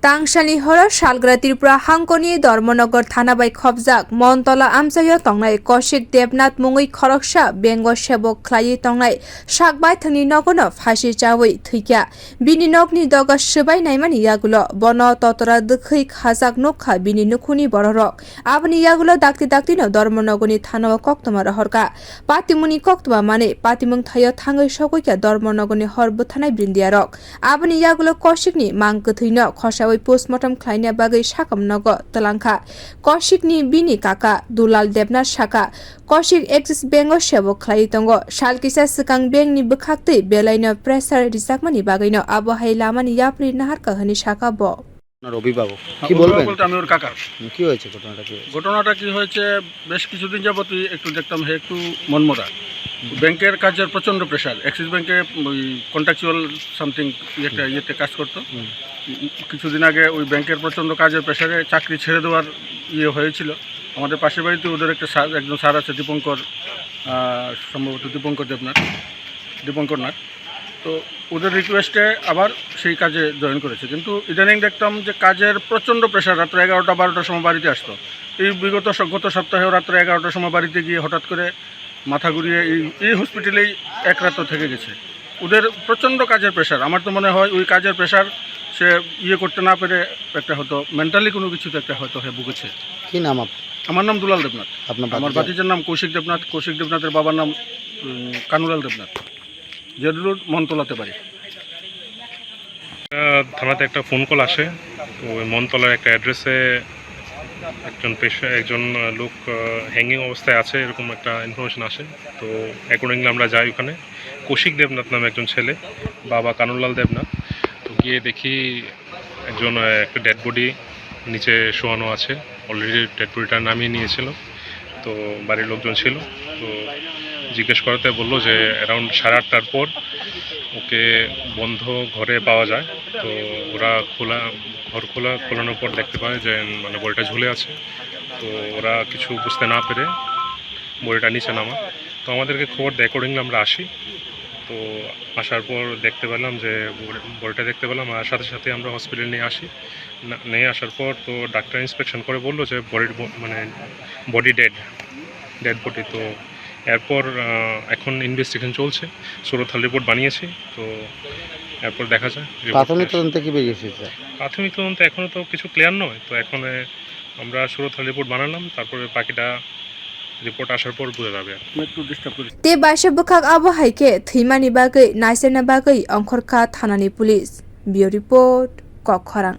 Tangsalni horo salgwra Tripura hangkhorni Dharmanagar thana bai khobjak Montola amchaio tongnai Koushik Debnath mungwi khorok bengo sebok khwlaiwi tongnai sak baithangni nogo no Phachi chawi thwikha bini nokni doga sbai naimani yagulo bono totora dkhwi khajak nokha bini nukhuni bororok aboni yagulo dakti no Dharmanagarni thana koktoma rohorka patimuni koktoma mane patimung thayo thangai sokoika Dharmanagarni hor buthanai brindiarok aboni yagulo Koushikni mangkthino khosawai postmortem khlaina bagai sakam nogo talangkha Koushikni bini kaka Dulal Debnath saka Koushik Axis bengo sebok khlai tongo salkisa sikang bengni bukhaktei belaino pressure rijakmani bagaino abohai lamani yapri nahar kahani saka bo অভিভাবক কি বলবেন? বলতে আমি ওর কাকা। কি হয়েছে ঘটনাটা কি হয়েছে বেশ কিছুদিন যাবতই একটু দেখতাম হে একটু মনমরা ব্যাংকের কাজের প্রচণ্ড প্রেশার অ্যাক্সিস ব্যাংকে ওই কন্ট্রাকচুয়াল সামথিং একটা ইয়েতে কাজ করতো কিছুদিন আগে ওই ব্যাংকের প্রচণ্ড কাজের প্রেশারে চাকরি ছেড়ে দেওয়ার ইয়ে হয়েছিল আমাদের পাশের বাড়িতে ওদের একটা একজন স্যার আছে দীপঙ্কর সম্ভবত দীপঙ্কর নাথ তো ওদের রিকোয়েস্টে আবার সেই কাজে জয়েন করেছে কিন্তু ইদানিং দেখতাম যে কাজের প্রচণ্ড প্রেশার রাত্রে 11টা-12টার সময় বাড়িতে আসতো এই গত সপ্তাহেও রাত্রে 11টার সময় বাড়িতে গিয়ে হঠাৎ করে মাথা ঘুরিয়ে এই হসপিটালেই এক রাত থেকে গেছে ওদের প্রচণ্ড কাজের প্রেশার আমার তো মনে হয় ওই কাজের প্রেশার সে ইয়ে করতে না পেরে একটা হয়তো মেন্টালি কোনো কিছুতে একটা হয়তো হয়ে ভুগেছে। কি নাম আমার নাম দুলাল দেবনাথ, আমার ভাতিজার নাম কৌশিক দেবনাথের বাবার নাম কানুলাল দেবনাথ, জেডরোড মন্তলাতে বাড়ি। থানাতে একটা ফোন কল আসে ওই মন্তলার একটা অ্যাড্রেসে একজন লোক হ্যাঙ্গিং অবস্থায় আছে এরকম একটা ইনফরমেশন আসে তো অ্যাকর্ডিংলি আমরা যাই ওখানে। কৌশিক দেবনাথ নামে একজন ছেলে, বাবা কানুলাল দেবনাথ। তো গিয়ে দেখি একটা ডেড বডি নিচে শোয়ানো আছে, অলরেডি ডেড বডিটা নামিয়ে নিয়েছিল। তো বাড়ির লোকজন ছিল, তো জিজ্ঞেস করাতে বললো যে অ্যারাউন্ড 8:30টার পর ওকে বন্ধ ঘরে পাওয়া যায়। তো ওরা ঘর খোলানোর পর দেখতে পায় যে মানে বডিটা ঝুলে আছে। তো ওরা কিছু বুঝতে না পেরে বডিটা নিচে নামা। তো আমাদেরকে খবর দেয়, অ্যাকর্ডিংলি আমরা আসি। তো আসার পর দেখতে পেলাম যে বডিটা দেখতে পেলাম আর সাথে সাথে আমরা হসপিটালে নিয়ে আসার পর তো ডাক্তার ইন্সপেকশন করে বললো যে বডি ডেড বডি। তো এরপর এখন ইনভেস্টিগেশন চলছে, সুরতহাল রিপোর্ট বানিয়েছি। তো এরপর দেখা যায়। প্রাথমিক তদন্তে কি বেরিয়েছে? প্রাথমিক তদন্তে এখনও তো কিছু ক্লিয়ার নয়। তো এখন আমরা সুরতহাল রিপোর্ট বানালাম, তারপরে বাকিটা রিপোর্ট আসার পর বোঝা যাবে। te baisa bukhak abohaike thimani bagai naisena bagai hangkhor thanani police bio report kokkhorang।